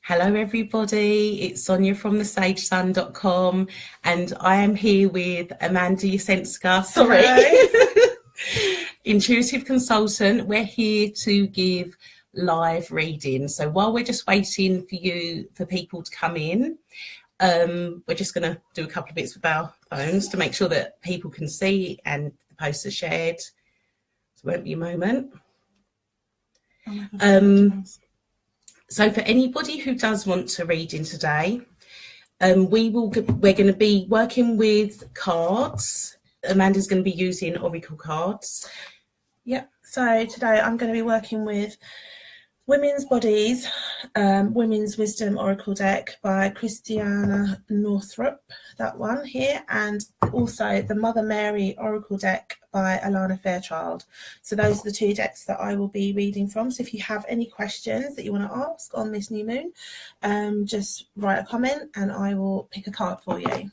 Hello everybody, it's Sonya from thesagesun.com and I am here with Amanda Yasenska, intuitive consultant. We're here to give live readings. So while we're just waiting for people to come in, we're just going to do a couple of bits with our phones to make sure that people can see and the posts are shared. So it won't be a moment. So for anybody who does want to read in today, we're going to be working with cards. Amanda's going to be using oracle cards. Yep. So today I'm going to be working with Women's Bodies, Women's Wisdom Oracle deck by Christiana Northrup, that one here, and also the Mother Mary Oracle deck by Alana Fairchild. So those are the two decks that I will be reading from. So if you have any questions that you want to ask on this new moon, just write a comment and I will pick a card for you.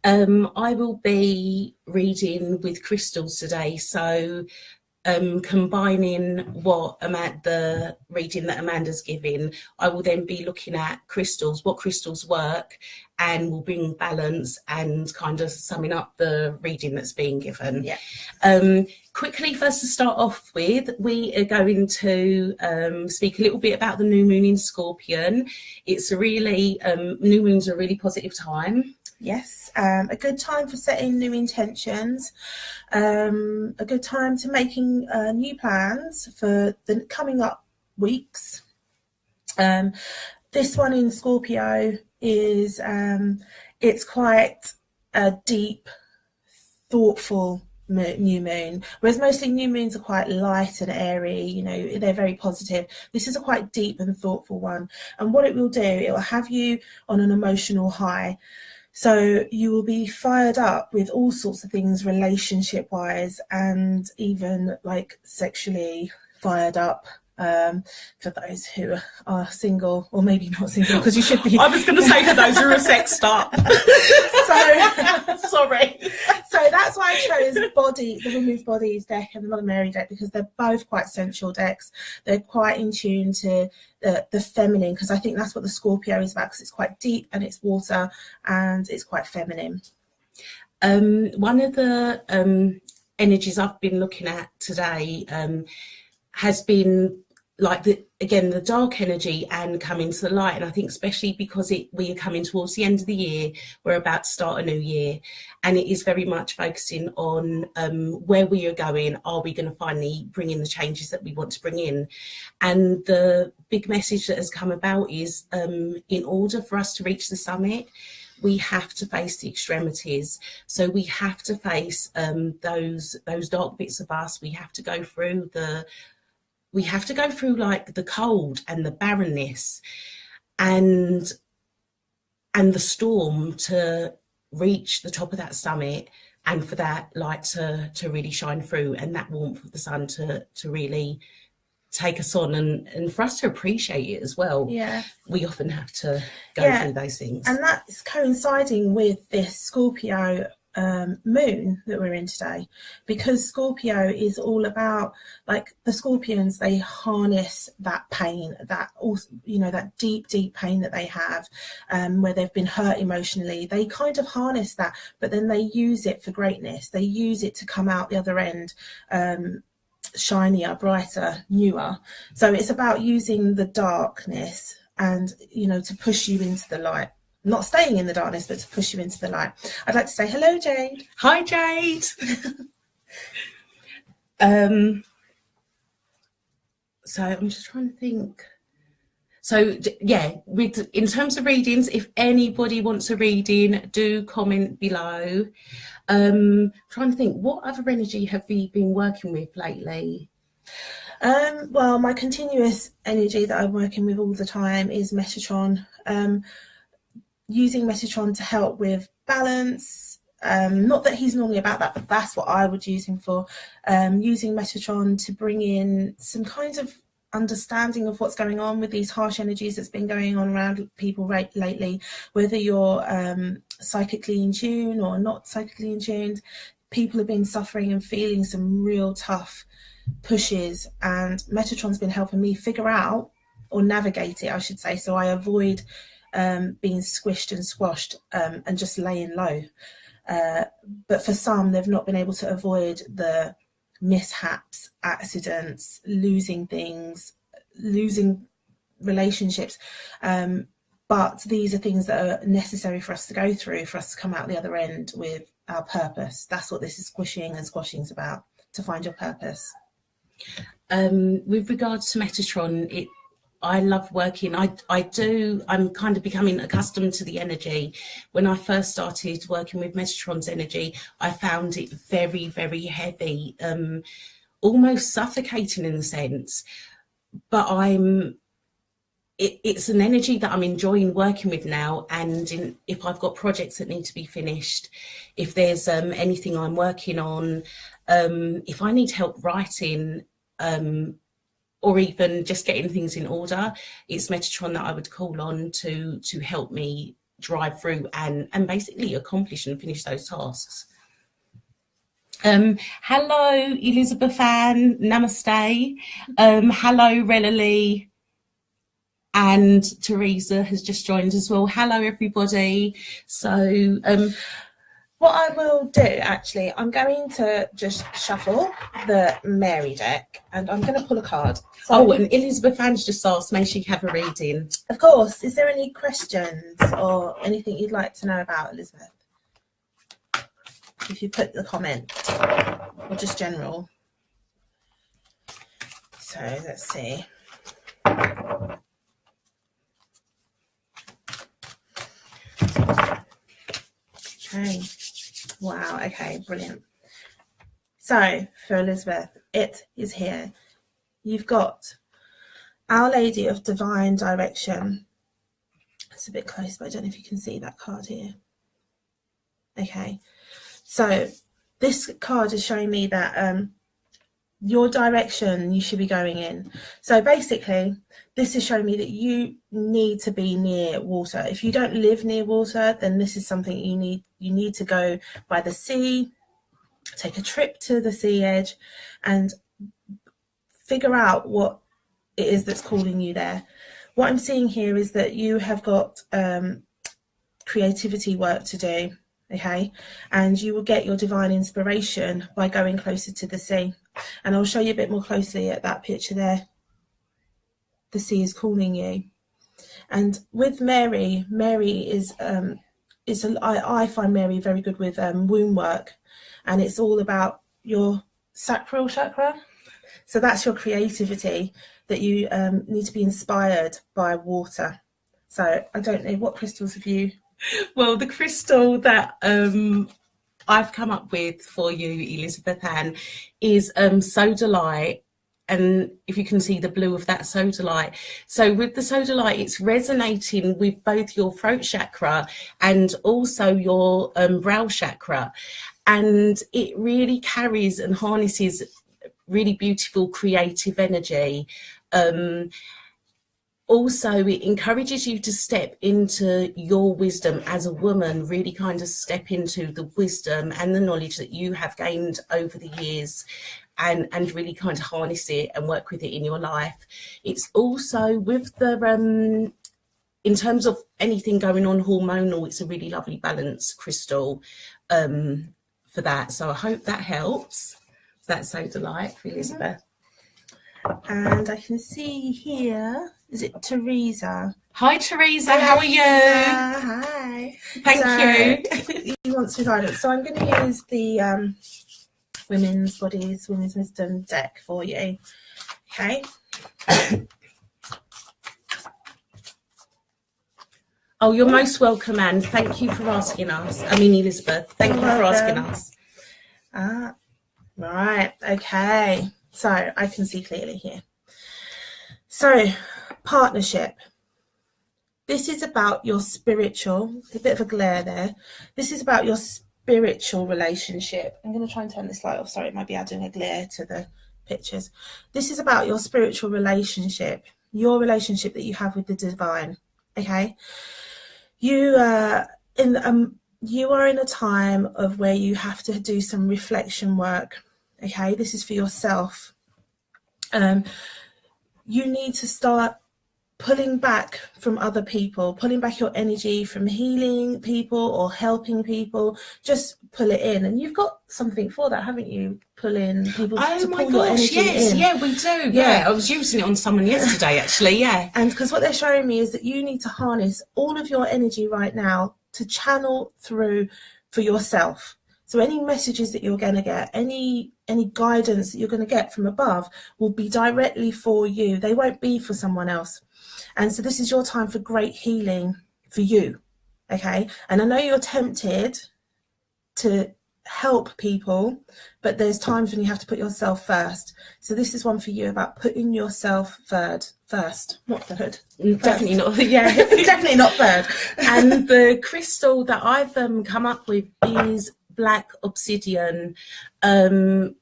I will be reading with crystals today, so combining the reading that Amanda's giving, I will then be looking at crystals, what crystals work, and will bring balance and kind of summing up the reading that's being given. Yeah. Quickly, first to start off with, we are going to speak a little bit about the new moon in Scorpion. It's a really, new moon's a really positive time. Yes, a good time for setting new intentions, a good time to making new plans for the coming up weeks. This one in Scorpio is, it's quite a deep, thoughtful new moon, whereas mostly new moons are quite light and airy, you know, they're very positive. This is a quite deep and thoughtful one, and what it will do, it will have you on an emotional high. So you will be fired up with all sorts of things relationship wise, and even like sexually fired up, for those who are single, or maybe not single, because you should be. I was going to say for those who are sexed up. Sorry. So that's why I chose the Women's Bodies deck and the Mother Mary deck, because they're both quite sensual decks. They're quite in tune to the feminine, because I think that's what the Scorpio is about, because it's quite deep and it's water and it's quite feminine. One of the energies I've been looking at today has been like the dark energy and coming to the light, and I think especially because we are coming towards the end of the year, we're about to start a new year, and it is very much focusing on where we are going. Are we going to finally bring in the changes that we want to bring in? And the big message that has come about is in order for us to reach the summit, we have to face the extremities. So we have to face those dark bits of us. We have to go through like the cold and the barrenness and the storm to reach the top of that summit, and for that light to really shine through, and that warmth of the sun to really take us on, and for us to appreciate it as well. Yeah, we often have to go through those things, and that's coinciding with this Scorpio moon that we're in today, because Scorpio is all about, like, the Scorpions, they harness that pain, that also, you know, that deep pain that they have, where they've been hurt emotionally. They kind of harness that, but then they use it for greatness. They use it to come out the other end shinier, brighter, newer. So it's about using the darkness and, you know, to push you into the light. Not staying in the darkness, but to push you into the light. I'd like to say hello, Jade. Hi, Jade. So I'm just trying to think. So yeah, in terms of readings, if anybody wants a reading, do comment below. Trying to think, what other energy have we been working with lately? Well, my continuous energy that I'm working with all the time is Metatron. Using Metatron to help with balance. Not that he's normally about that, but that's what I would use him for. Using Metatron to bring in some kinds of understanding of what's going on with these harsh energies that's been going on around people lately, whether you're psychically in tune or not psychically in tune. People have been suffering and feeling some real tough pushes, and Metatron's been helping me figure out or navigate it, I should say. So I avoid being squished and squashed and just laying low. But for some, they've not been able to avoid the mishaps, accidents, losing things, losing relationships. But these are things that are necessary for us to go through, for us to come out the other end with our purpose. That's what this is squishing and squashing is about, to find your purpose. With regards to Metatron, I love working. I'm kind of becoming accustomed to the energy. When I first started working with Metatron's energy, I found it very, very heavy, almost suffocating in a sense. But it's an energy that I'm enjoying working with now. And if I've got projects that need to be finished, if there's anything I'm working on, if I need help writing, or even just getting things in order, it's Metatron that I would call on to help me drive through and basically accomplish and finish those tasks. Hello, Elizabeth Ann, namaste. Hello, Rella Lee. And Teresa has just joined as well. Hello, everybody. So what I will do, actually, I'm going to just shuffle the Mary deck and I'm going to pull a card. So, and Elizabeth Ann's just asked, may she have a reading? Of course. Is there any questions or anything you'd like to know about, Elizabeth? If you put the comment, or just general. So let's see. Okay. Wow. Okay. Brilliant. So for Elizabeth, it is here. You've got Our Lady of Divine Direction. It's a bit close, but I don't know if you can see that card here. Okay. So this card is showing me that your direction you should be going in. So basically, this is showing me that you need to be near water. If you don't live near water, then this is something you need. You need to go by the sea, take a trip to the sea edge, and figure out what it is that's calling you there. What I'm seeing here is that you have got creativity work to do. Okay, and you will get your divine inspiration by going closer to the sea. And I'll show you a bit more closely at that picture there. The sea is calling you. And with Mary, I find Mary very good with womb work, and it's all about your sacral chakra. So that's your creativity, that you need to be inspired by water. So I don't know, what crystals have you? Well, the crystal that I've come up with for you, Elizabeth Ann, is sodalite. And if you can see the blue of that sodalite. So with the sodalite, it's resonating with both your throat chakra and also your brow chakra. And it really carries and harnesses really beautiful creative energy. Also, it encourages you to step into your wisdom as a woman, really kind of step into the wisdom and the knowledge that you have gained over the years, and really kind of harness it and work with it in your life. It's also with the, in terms of anything going on hormonal, it's a really lovely balanced crystal for that. So I hope that helps. That's sodalite for Elizabeth. And I can see here, is it Teresa? Hi, Teresa. How are you? Hi. Thank you. You want some guidance. So I'm going to use the Women's Bodies, Women's Wisdom deck for you. Okay. Oh, you're most welcome, Anne. Thank you for asking us. I mean, Elizabeth, thank you for asking us. Right. Okay. So I can see clearly here. So, partnership. This is about your spiritual, a bit of a glare there. This is about your spiritual relationship. I'm going to try and turn this light off. Sorry, it might be adding a glare to the pictures. This is about your spiritual relationship, your relationship that you have with the divine. Okay. You are in a time of where you have to do some reflection work. Okay, this is for yourself. You need to start pulling back from other people, pulling back your energy from healing people or helping people. Just pull it in, and you've got something for that, haven't you? Pull in people to pull your energy yes, in. Yeah, we do. Yeah, I was using it on someone yesterday, actually. Yeah, and because what they're showing me is that you need to harness all of your energy right now to channel through for yourself. So any messages that you're going to get, any guidance that you're going to get from above will be directly for you. They won't be for someone else. And so this is your time for great healing for you, okay? And I know you're tempted to help people, but there's times when you have to put yourself first. So this is one for you about putting yourself first, not third. Definitely not. Yeah, definitely not third. And the crystal that I've come up with is black obsidian, one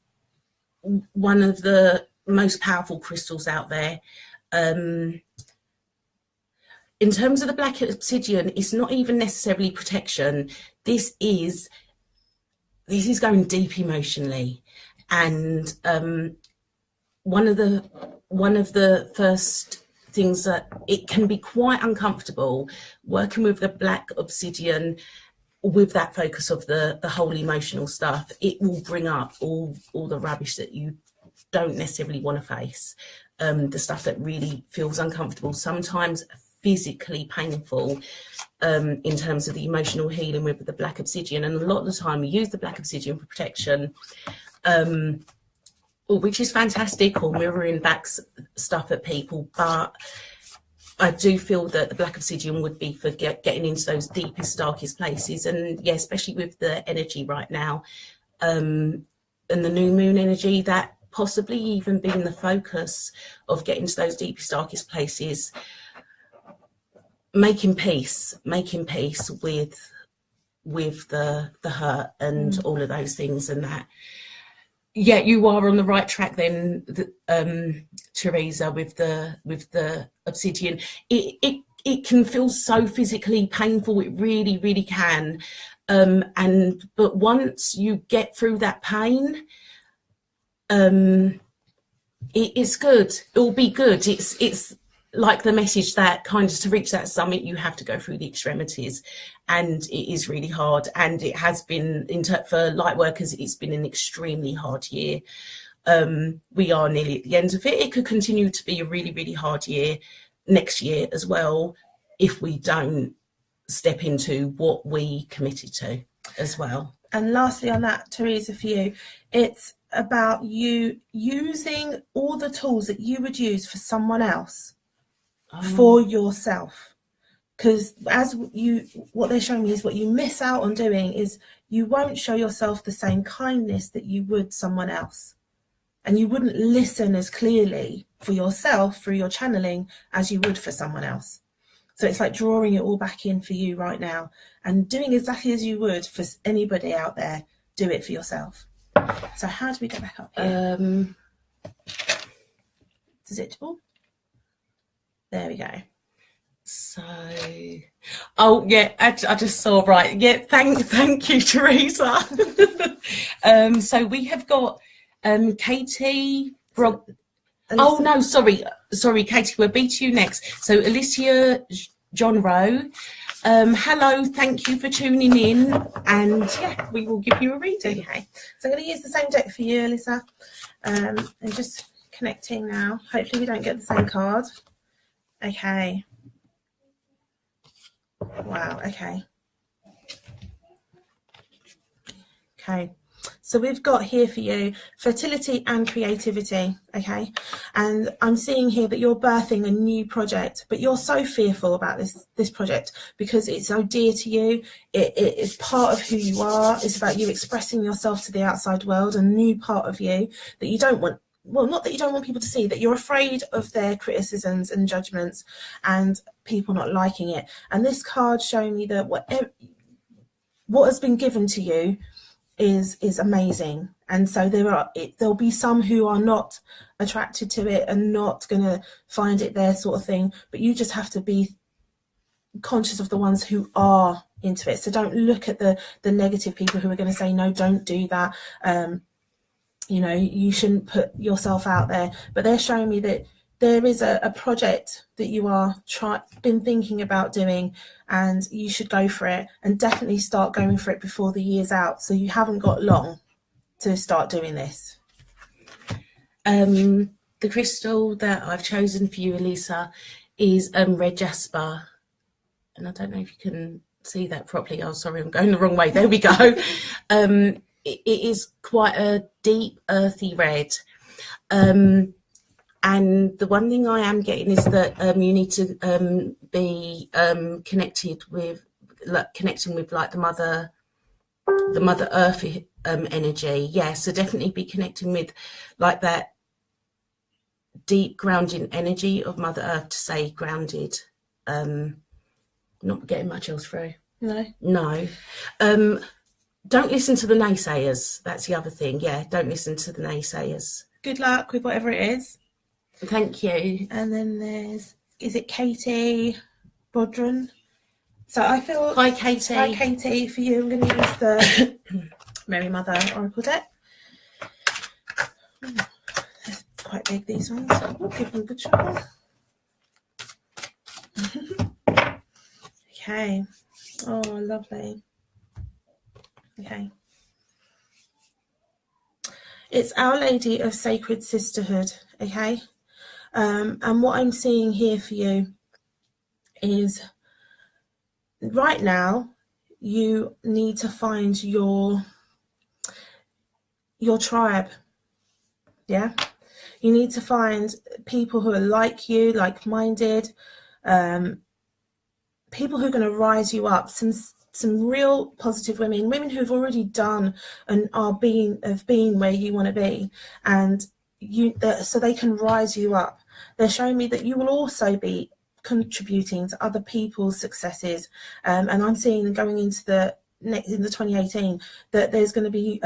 of the most powerful crystals out there. In terms of the black obsidian, it's not even necessarily protection. This is going deep emotionally, and one of the first things that it can be quite uncomfortable working with the black obsidian with that focus of the whole emotional stuff. It will bring up all the rubbish that you don't necessarily want to face, the stuff that really feels uncomfortable, sometimes physically painful, in terms of the emotional healing with the black obsidian. And a lot of the time we use the black obsidian for protection, which is fantastic, or mirroring back stuff at people. But I do feel that the black obsidian would be for getting into those deepest, darkest places. And yeah, especially with the energy right now, and the new moon energy, that possibly even being the focus of getting to those deepest, darkest places, making peace with the hurt and all of those things. And that, yeah, you are on the right track then, Teresa, with the obsidian. It can feel so physically painful. It really, really can. But once you get through that pain, it's good. It will be good. It's like the message that kind of, to reach that summit, you have to go through the extremities, and it is really hard. And it has been, for light workers, it's been an extremely hard year. We are nearly at the end of it. It could continue to be a really, really hard year next year as well, if we don't step into what we committed to as well. And lastly on that, Teresa, for you, it's about you using all the tools that you would use for someone else for yourself. Because what they're showing me is what you miss out on doing is you won't show yourself the same kindness that you would someone else. And you wouldn't listen as clearly for yourself through your channeling as you would for someone else. So it's like drawing it all back in for you right now and doing exactly as you would for anybody out there. Do it for yourself. So how do we get back up here? Does it? Oh, there we go. So, oh yeah, I just saw, right. Yeah, thank you, Teresa. So we have got Katie. Oh no, sorry, Katie. We'll be to you next. So Alicia John Rowe. Hello, thank you for tuning in, and yeah, we will give you a reading. Okay, so I'm going to use the same deck for you, Alyssa, and just connecting now. Hopefully we don't get the same card. Okay. Wow, okay. Okay. So we've got here for you fertility and creativity, okay? And I'm seeing here that you're birthing a new project, but you're so fearful about this project because it's so dear to you. It is part of who you are. It's about you expressing yourself to the outside world, a new part of you that you don't want. Well, not that you don't want people to see, that you're afraid of their criticisms and judgments and people not liking it. And this card showing me that what has been given to you is amazing. And so there'll be some who are not attracted to it and not going to find it their sort of thing, but you just have to be conscious of the ones who are into it. So don't look at the negative people who are going to say, no, don't do that. You know, you shouldn't put yourself out there. But they're showing me that there is a project that you are been thinking about doing, and you should go for it, and definitely start going for it before the year's out, so you haven't got long to start doing this. The crystal that I've chosen for you, Elisa, is red jasper, and I don't know if you can see that properly. Oh, sorry, I'm going the wrong way. There we go. It is quite a deep, earthy red. And the one thing I am getting is that you need to be connecting with like the Mother Earth energy. Yeah, so definitely be connecting with like that deep grounding energy of Mother Earth to stay grounded. Not getting much else through. No. Don't listen to the naysayers. That's the other thing. Yeah, don't listen to the naysayers. Good luck with whatever it is. Thank you. And then is it Katie Bodron? So I feel... Hi, Katie. Hi, Katie. For you, I'm going to use the Mary Mother Oracle deck. They're quite big, these ones. I'll give them a good shuffle. Okay. Oh, lovely. Okay. It's Our Lady of Sacred Sisterhood, okay? And what I'm seeing here for you is right now you need to find your tribe, yeah? You need to find people who are like you, like-minded, people who are going to rise you up, some real positive women who've already done and have been where you want to be, and so they can rise you up. They're showing me that you will also be contributing to other people's successes, and I'm seeing going into the 2018 that there's going to be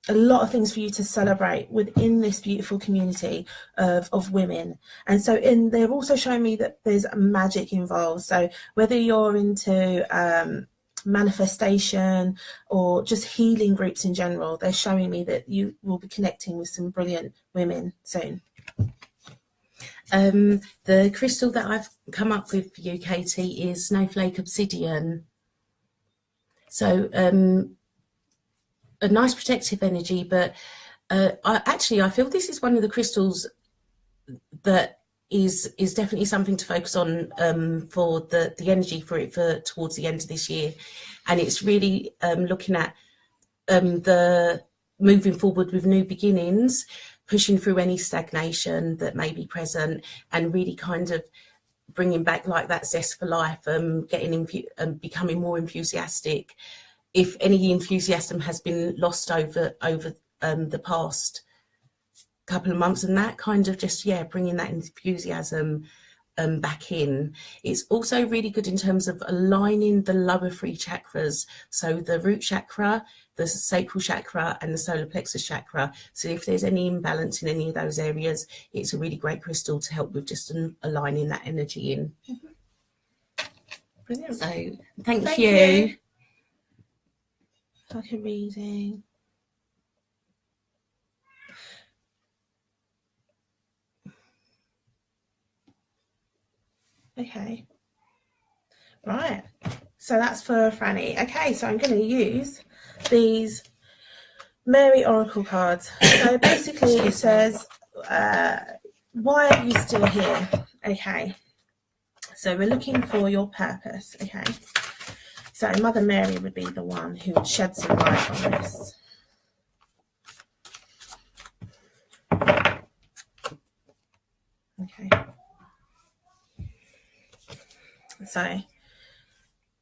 a lot of things for you to celebrate within this beautiful community of women. And so they're also showing me that there's magic involved. So whether you're into manifestation or just healing groups in general, they're showing me that you will be connecting with some brilliant women soon. The crystal that I've come up with for you, Katie, is Snowflake Obsidian. So a nice protective energy, but I feel this is one of the crystals that is definitely something to focus on for the energy for towards the end of this year. And it's really looking at the moving forward with new beginnings, pushing through any stagnation that may be present, and really kind of bringing back like that zest for life, becoming more enthusiastic. If any enthusiasm has been lost over the past couple of months, and that kind of just, bringing that enthusiasm back in. It's also really good in terms of aligning the lower three chakras, so the root chakra, the sacral chakra, and the solar plexus chakra. So if there's any imbalance in any of those areas, it's a really great crystal to help with just aligning that energy in. Brilliant. So thank you. Like a reading. Okay. Right. So that's for Franny. Okay, so I'm going to use these Mary Oracle cards. So basically it says, why are you still here? Okay. So we're looking for your purpose. Okay. So Mother Mary would be the one who would shed some light on this. Okay. So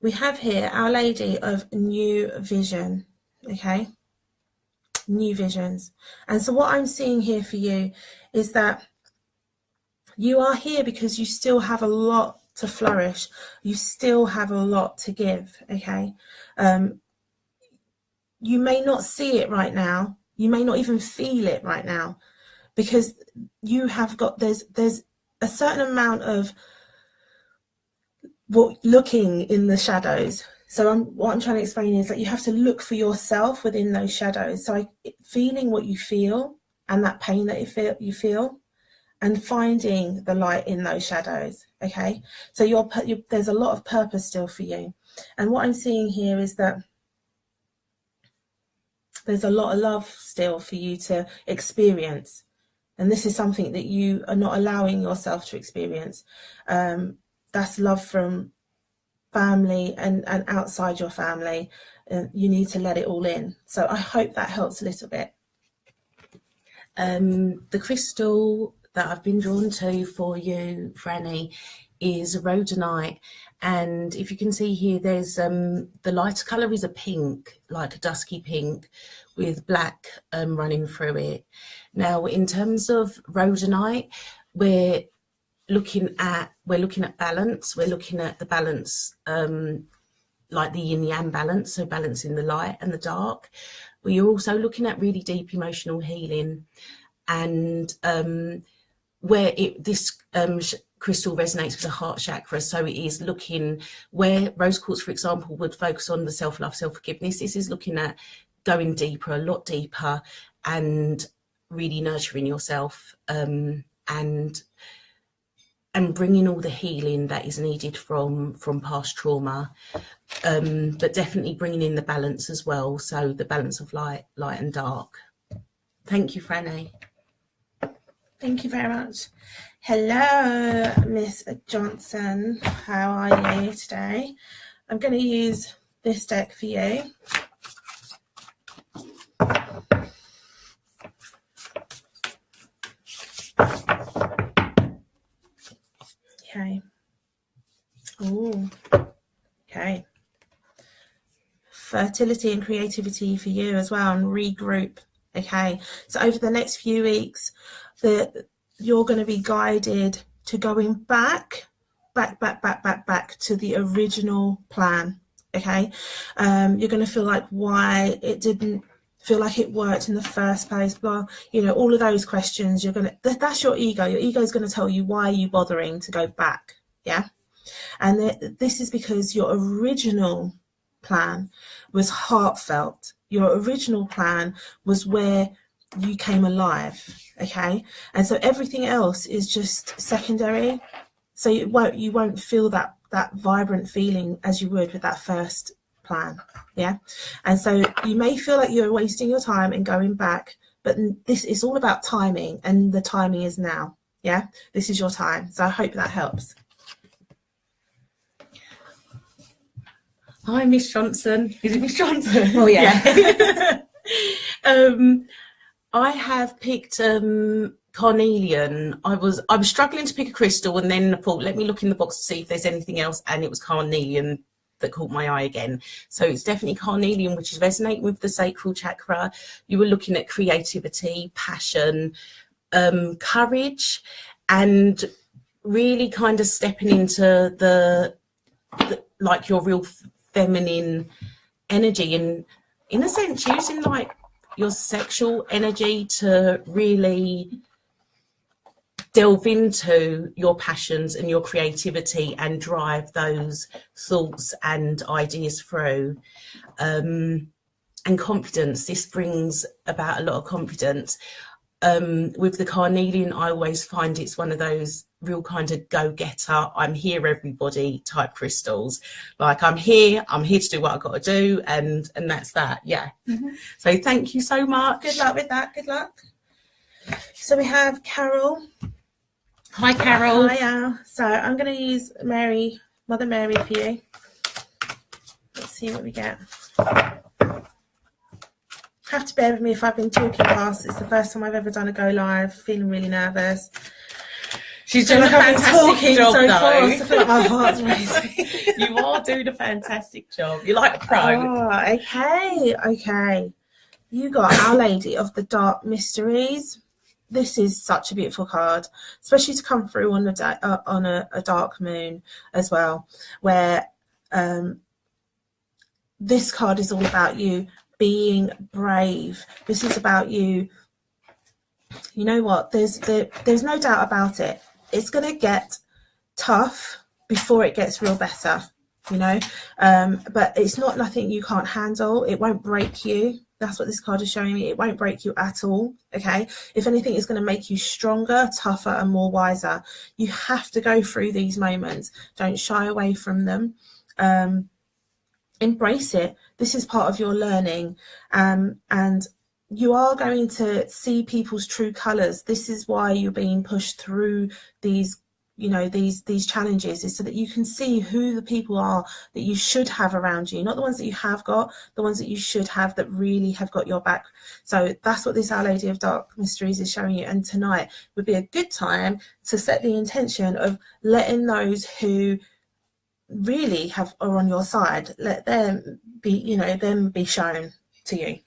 we have here Our Lady of New Vision. Okay. New visions. And so what I'm seeing here for you is that you are here because you still have a lot to flourish. You still have a lot to give. Okay. You may not see it right now. You may not even feel it right now, because you have got, there's a certain amount of looking in the shadows. So what I'm trying to explain is that you have to look for yourself within those shadows. So feeling what you feel and that pain that you feel, and finding the light in those shadows. Okay, so there's a lot of purpose still for you. And what I'm seeing here is that there's a lot of love still for you to experience. And this is something that you are not allowing yourself to experience. That's love from family and outside your family. You need to let it all in. So I hope that helps a little bit. The crystal that I've been drawn to for you, Franny, is rhodonite. And if you can see here, there's the lighter colour is a pink, like a dusky pink with black running through it. Now, in terms of rhodonite, we're looking at balance. We're looking at the balance, like the yin yang balance, so balancing the light and the dark. We're also looking at really deep emotional healing, and where this crystal resonates with the heart chakra. So it is looking where rose quartz, for example, would focus on the self-love, self-forgiveness. This is looking at going deeper, a lot deeper, and really nurturing yourself, and bringing all the healing that is needed from past trauma, but definitely bringing in the balance as well. So the balance of light and dark. Thank you, Franny. Thank you very much. Hello, Miss Johnson. How are you today? I'm going to use this deck for you. Okay. Oh, okay. Fertility and creativity for you as well, and regroup. Okay, so over the next few weeks, you're going to be guided to going back to the original plan. Okay, you're going to feel like why it didn't feel like it worked in the first place, blah, all of those questions. That's your ego. Your ego is going to tell you, why are you bothering to go back? Yeah, and this is because your original plan was heartfelt. Your original plan was where you came alive. Okay, and so everything else is just secondary. So you won't feel that vibrant feeling as you would with that first plan. Yeah, and so you may feel like you're wasting your time and going back, but this is all about timing, and the timing is now. Yeah, this is your time. So I hope that helps. Hi, Miss Johnson. Is it Miss Johnson? Oh, yeah. I have picked carnelian. I was struggling to pick a crystal, and then I thought, let me look in the box to see if there's anything else, and it was carnelian that caught my eye again. So it's definitely carnelian, which is resonating with the sacral chakra. You were looking at creativity, passion, courage, and really kind of stepping into the like your real feminine energy, and in a sense using like your sexual energy to really delve into your passions and your creativity and drive those thoughts and ideas through. And confidence, this brings about a lot of confidence. With the carnelian, I always find it's one of those real kind of go-getter, I'm here everybody type crystals. Like I'm here to do what I've got to do, and that's that. Yeah. Mm-hmm. So thank you so much. Good luck with that. Good luck. So we have Carol. Hi, Carol. Hiya. So I'm going to use Mother Mary for you. Let's see what we get. Have to bear with me if I've been talking fast. It's the first time I've ever done a go live. Feeling really nervous. She's doing a fantastic job, though. Fast. I feel like my heart's racing. You are doing a fantastic job. You're like a pro. Oh, okay. You got Our Lady of the Dark Mysteries. This is such a beautiful card, especially to come through on a dark moon as well, where this card is all about you being brave. This is about you. You know what? There's no doubt about it. It's going to get tough before it gets real better, but it's not nothing you can't handle. It won't break you. That's what this card is showing me. It won't break you at all, okay? If anything, it's going to make you stronger, tougher, and more wiser. You have to go through these moments. Don't shy away from them. Embrace it. This is part of your learning, and you are going to see people's true colors. This is why you're being pushed through these, you know, these challenges, is so that you can see who the people are that you should have around you, not the ones that you have got, the ones that you should have, that really have got your back. So that's what this Our Lady of Dark Mysteries is showing you. And tonight would be a good time to set the intention of letting those who really are on your side, let them be, you know, them be shown to you.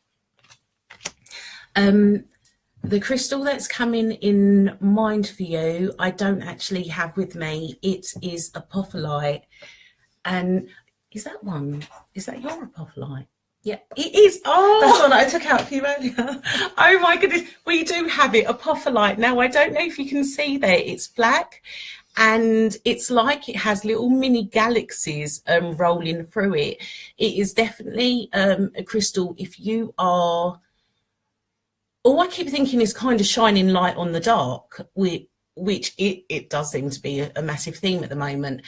The crystal that's coming in mind for you, I don't actually have with me. It is apophyllite. And is that your apophyllite? Yeah, it is. Oh, that's one I took out for you earlier. Oh my goodness, we do have it, apophyllite. Now, I don't know if you can see there, it's black. And it's like it has little mini galaxies rolling through it. It is definitely a crystal. If you are, all I keep thinking is kind of shining light on the dark, which it does seem to be a massive theme at the moment.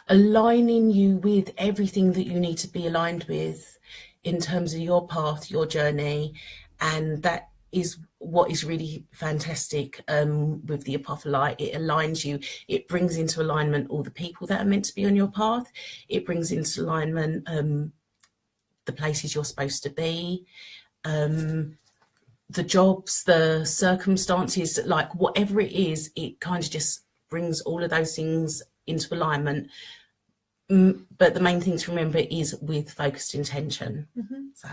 Aligning you with everything that you need to be aligned with in terms of your path, your journey, and that is what is really fantastic with the apophyllite. It aligns you. It brings into alignment all the people that are meant to be on your path. It brings into alignment the places you're supposed to be, the jobs, the circumstances, like whatever it is, it kind of just brings all of those things into alignment. But the main thing to remember is with focused intention. Mm-hmm. So,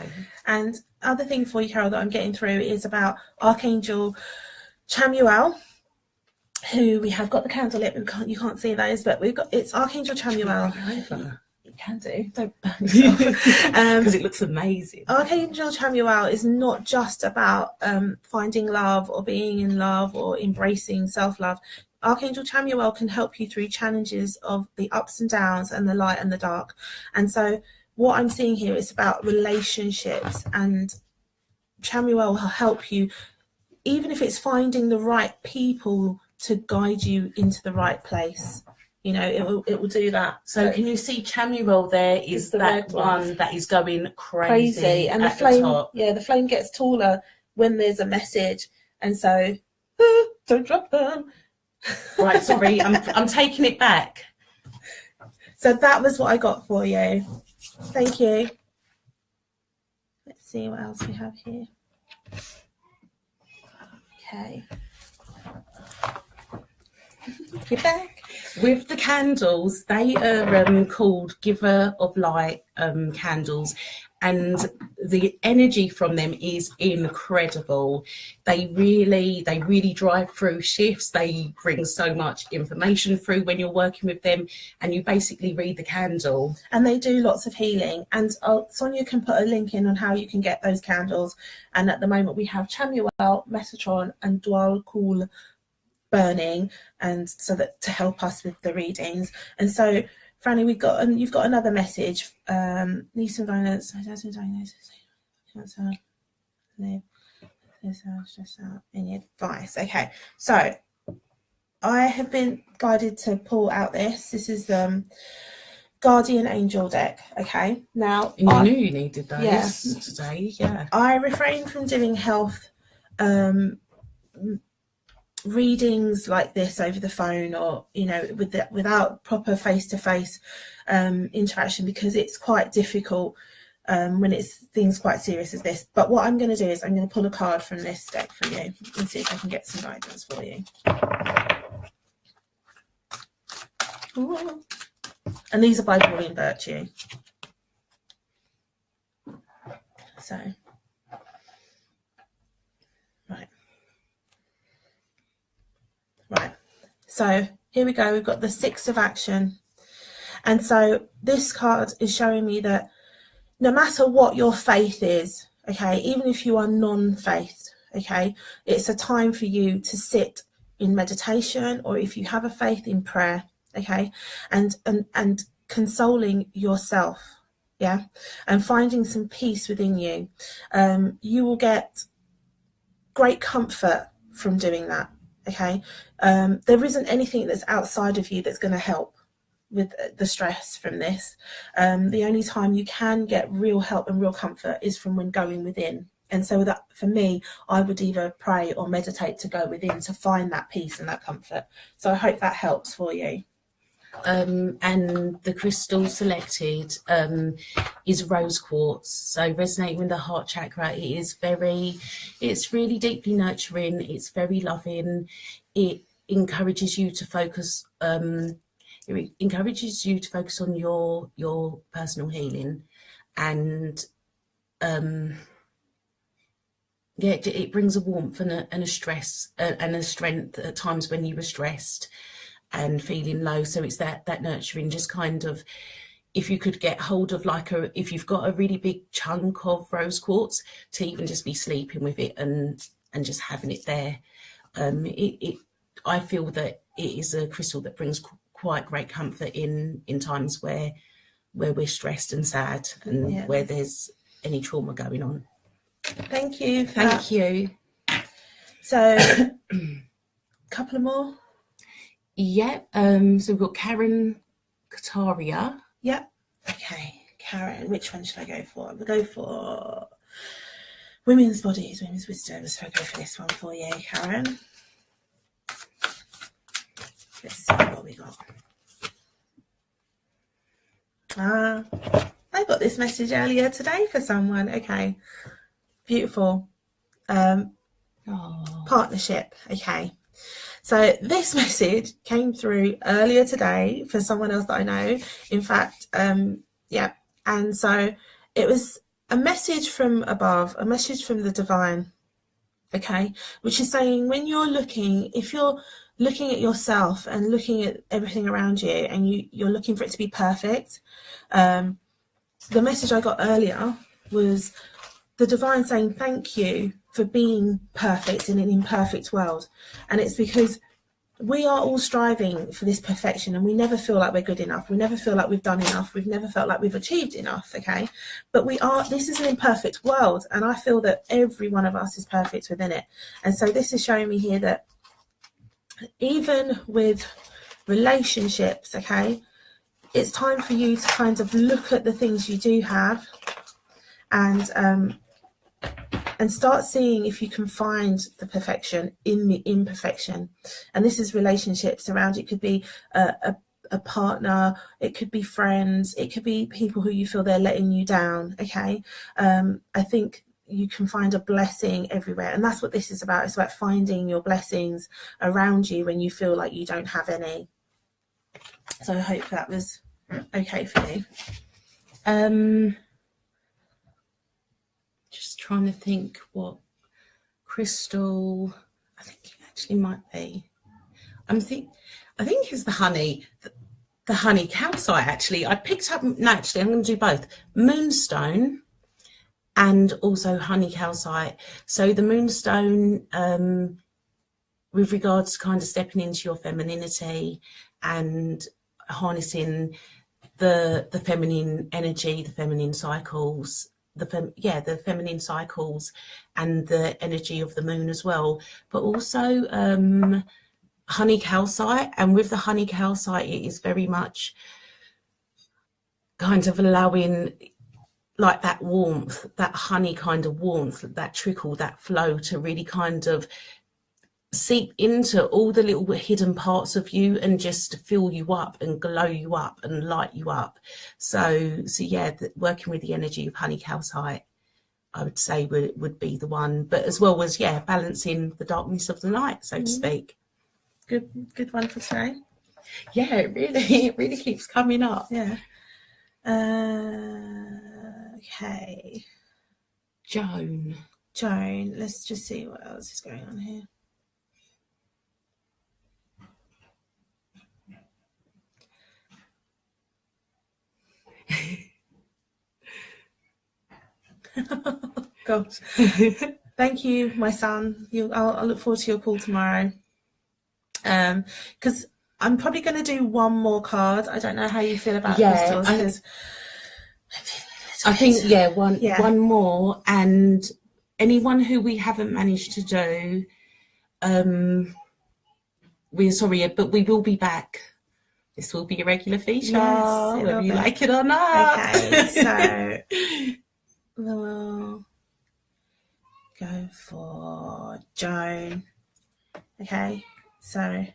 and other thing for you, Carol, that I'm getting through is about Archangel Chamuel, who we have got the candle lit. You can't see those, but it's Archangel Chamuel. You can do. Don't burn yourself. Because it looks amazing. Archangel Chamuel is not just about finding love or being in love or embracing self-love. Archangel Chamuel can help you through challenges of the ups and downs and the light and the dark. And so what I'm seeing here is about relationships, and Chamuel will help you, even if it's finding the right people to guide you into the right place. You know, it will do that. So can you see Chamuel there is that one that is going crazy and the flame, the flame gets taller when there's a message. And so don't drop them. Right, sorry, I'm taking it back. So that was what I got for you. Thank you. Let's see what else we have here. Okay. You're back. With the candles, they are called Giver of Light candles, and the energy from them is incredible. They really drive through shifts. They bring so much information through when you're working with them, and you basically read the candle. And they do lots of healing. And Sonya can put a link in on how you can get those candles. And at the moment we have Chamuel, Metatron, and Dwal Cool burning, and so that to help us with the readings. And so Franny, you've got another message. Niece and violence, any advice? Okay, so I have been guided to pull out this. This is Guardian Angel deck. Okay, now I knew you needed those today. Yeah, I refrain from doing health readings like this over the phone, or without proper face-to-face interaction, because it's quite difficult when it's things quite serious as this. But what I'm going to do is I'm going to pull a card from this deck for you and see if I can get some guidance for you. Ooh. And these are by Pauline Virtue. So Right, so here we go. We've got the Six of Action. And so this card is showing me that no matter what your faith is, okay, even if you are non-faith, okay, it's a time for you to sit in meditation, or if you have a faith, in prayer, okay, and consoling yourself, yeah, and finding some peace within you. You will get great comfort from doing that. Okay, there isn't anything that's outside of you that's going to help with the stress from this. The only time you can get real help and real comfort is from when going within. And so that, for me, I would either pray or meditate to go within to find that peace and that comfort. So I hope that helps for you. And the crystal selected is rose quartz, so resonating with the heart chakra. It's really deeply nurturing, it's very loving, it encourages you to focus on your personal healing, and it brings a warmth and a stress and a strength at times when you were stressed and feeling low. So it's that nurturing, just kind of, if you could get hold of if you've got a really big chunk of rose quartz, to even just be sleeping with it and just having it there. I feel that it is a crystal that brings quite great comfort in times where we're stressed and sad, and where there's any trauma going on. Thank you. Thank you. So, a couple of more. Yeah. So we've got Karen Kataria. Yep. Okay, Karen. Which one should I go for? We'll go for women's bodies, women's wisdom. So I'll go for this one for you, Karen. Let's see what we got. I got this message earlier today for someone. Okay, beautiful. Partnership. Okay. So this message came through earlier today for someone else that I know. In fact, yeah. And so it was a message from above, a message from the divine, okay, which is saying, when you're looking, if you're looking at yourself and looking at everything around you, and you're looking for it to be perfect, the message I got earlier was the divine saying thank you for being perfect in an imperfect world. And it's because we are all striving for this perfection, and we never feel like we're good enough. We never feel like we've done enough. We've never felt like we've achieved enough, okay? But this is an imperfect world, and I feel that every one of us is perfect within it. And so this is showing me here that even with relationships, okay, it's time for you to kind of look at the things you do have, and start seeing if you can find the perfection in the imperfection. And this is relationships around. It could be a partner, it could be friends, it could be people who you feel they're letting you down, okay? I think you can find a blessing everywhere, and that's what this is about. It's about finding your blessings around you when you feel like you don't have any. So I hope that was okay for you. Just trying to think what crystal I think it actually might be. I think it's the honey calcite. Actually, I picked up. No, actually, I'm going to do both: moonstone and also honey calcite. So the moonstone, with regards to kind of stepping into your femininity and harnessing the feminine energy, the feminine cycles. The feminine cycles and the energy of the moon as well, but also honey calcite. And with the honey calcite, it is very much kind of allowing like that warmth, that honey kind of warmth, that trickle, that flow to really kind of seep into all the little hidden parts of you and just fill you up and glow you up and light you up. So yeah, working with the energy of honey calcite, I would say would be the one, but as well as balancing the darkness of the night, so to speak. Good one for today. Yeah, it really keeps coming up. Yeah. Okay. Joan, let's just see what else is going on here. Gosh. Thank you, my son. I'll look forward to your call tomorrow. Because I'm probably going to do one more card. I don't know how you feel about crystals, because I feel I think, yeah, one Yeah. one more, and anyone who we haven't managed to do, we're sorry, but we will be back. This will be a regular feature, Yes, whether you like it or not. Okay, so we'll go for Joan. Okay, so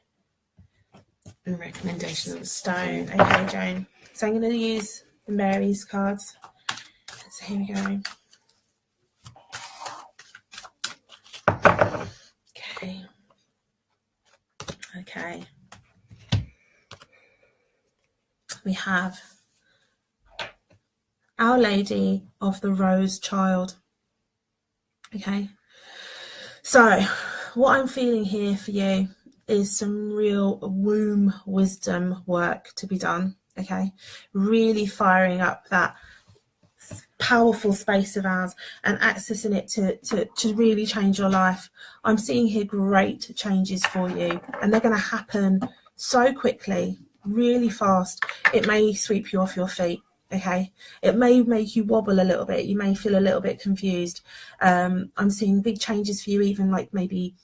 And recommendation of stone. Okay, Joan. So I'm going to use the Mary's cards. So here we go. Okay. Okay. We have Our Lady of the Rose Child. Okay. So what I'm feeling here for you is some real womb wisdom work to be done. Okay. Really firing up that powerful space of ours and accessing it to really change your life. I'm seeing here great changes for you, and they're going to happen so quickly, really fast. It may sweep you off your feet. Okay, it may make you wobble a little bit. You may feel a little bit confused. I'm seeing big changes for you, even like maybe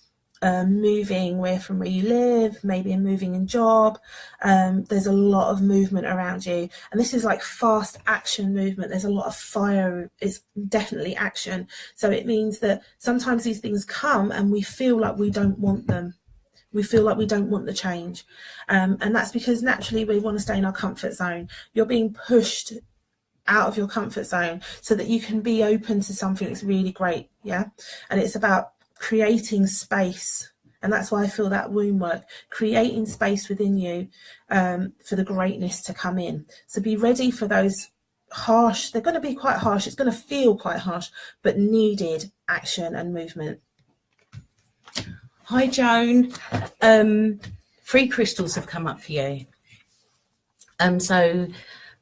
moving from where you live, maybe moving in job. There's a lot of movement around you, and this is like fast action movement. There's a lot of fire. It's definitely action. So it means that sometimes these things come and we feel like we don't want them. We feel like we don't want the change, and that's because naturally we want to stay in our comfort zone. You're being pushed out of your comfort zone so that you can be open to something that's really great. Yeah, and it's about creating space, and that's why I feel that womb work, creating space within you for the greatness to come in. So be ready for those harsh, they're going to be quite harsh, it's going to feel quite harsh, but needed action and movement. Hi, Joan. 3 crystals have come up for you. So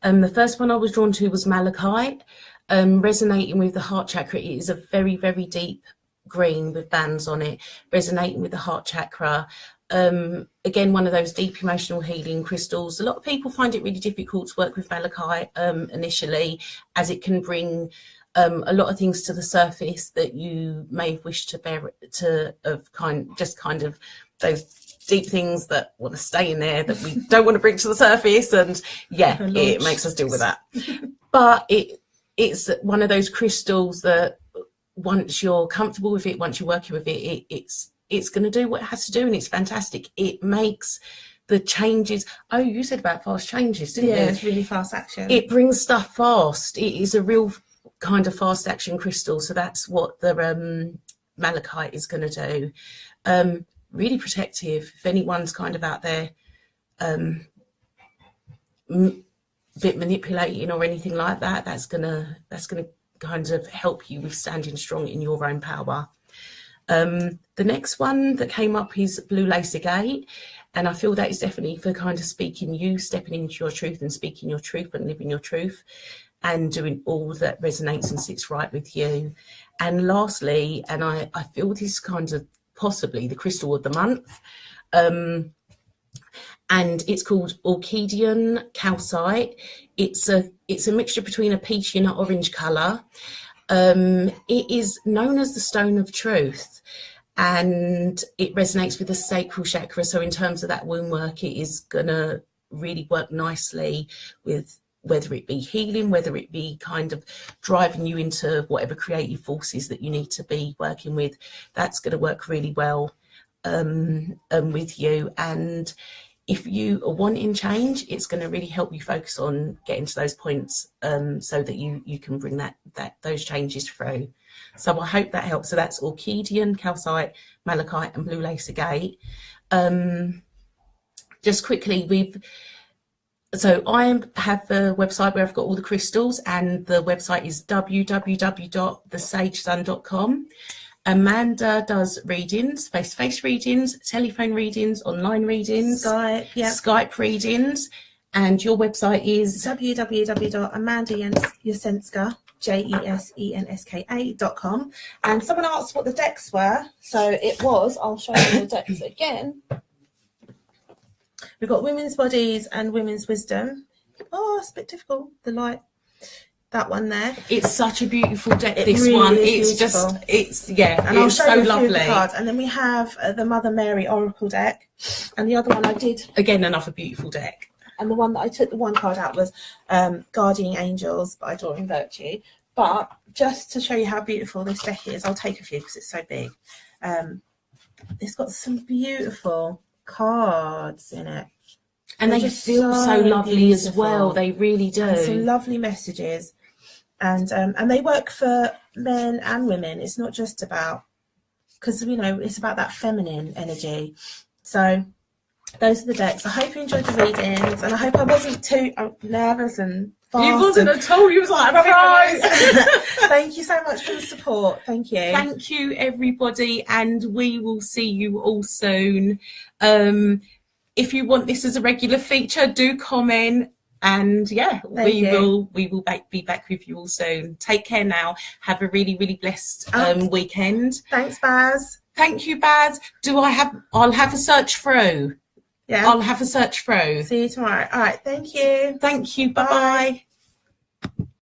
the first one I was drawn to was malachite, resonating with the heart chakra. It is a very, very deep green with bands on it, resonating with the heart chakra. Again, one of those deep emotional healing crystals. A lot of people find it really difficult to work with malachite initially, as it can bring a lot of things to the surface that you may have wished to bear, kind of those deep things that want to stay in there that we don't want to bring to the surface, and yeah, it makes us deal with that. But it's one of those crystals that once you're comfortable with it, once you're working with it, it's going to do what it has to do, and it's fantastic. It makes the changes. Oh, you said about fast changes, didn't you? Yeah, it's really fast action. It brings stuff fast. It is a real kind of fast action crystal. So that's what the malachite is going to do. Really protective. If anyone's kind of out there bit manipulating or anything like that, that's gonna kind of help you with standing strong in your own power. The next one that came up is blue lace agate, and I feel that is definitely for kind of stepping into your truth and speaking your truth and living your truth and doing all that resonates and sits right with you. And lastly, and I feel this kind of possibly the crystal of the month, and it's called Orchidean calcite. It's a mixture between a peachy and an orange colour. It is known as the stone of truth, and it resonates with the sacral chakra. So in terms of that womb work, it is going to really work nicely with whether it be healing, whether it be kind of driving you into whatever creative forces that you need to be working with. That's going to work really well with you. And if you are wanting change, it's going to really help you focus on getting to those points so that you can bring those changes through. So I hope that helps. So that's Orchidean calcite, malachite and blue lace agate. Just quickly, so I have the website where I've got all the crystals, and the website is www.thesagesun.com. Amanda does readings, face-to-face readings, telephone readings, online readings, Skype readings, and your website is www.amandajenska, JESENSKA.com. And someone asked what the decks were, so it was, I'll show you the decks again. We've got women's bodies and women's wisdom. Oh, it's a bit difficult, the light. that one there. It's such a beautiful deck, It this really one. is It's beautiful. just, it's, yeah, And I'll it's show so you a few of the lovely. cards. And then we have the Mother Mary Oracle deck. And the other one I did, Again, another beautiful deck. and the one that I took the one card out was Guardian Angels by Doreen Virtue. But just to show you how beautiful this deck is, I'll take a few because it's so big. It's got some beautiful cards in it. And They're they just feel so lovely beautiful. as well. They really do. And some lovely messages. And they work for men and women. It's not just about, because, you know, it's about that feminine energy. So those are the decks. I hope you enjoyed the readings, and I hope I wasn't too nervous and fast. You wasn't at all. You was like, Thank you so much for the support. Thank you. Thank you, everybody, and we will see you all soon. If you want this as a regular feature, do comment. And yeah, we will be back with you all soon. Take care now. Have a really, really blessed weekend. Thanks, Baz. Thank you, Baz. I'll have a search through. Yeah. I'll have a search through. See you tomorrow. All right. Thank you. Thank you. Bye-bye.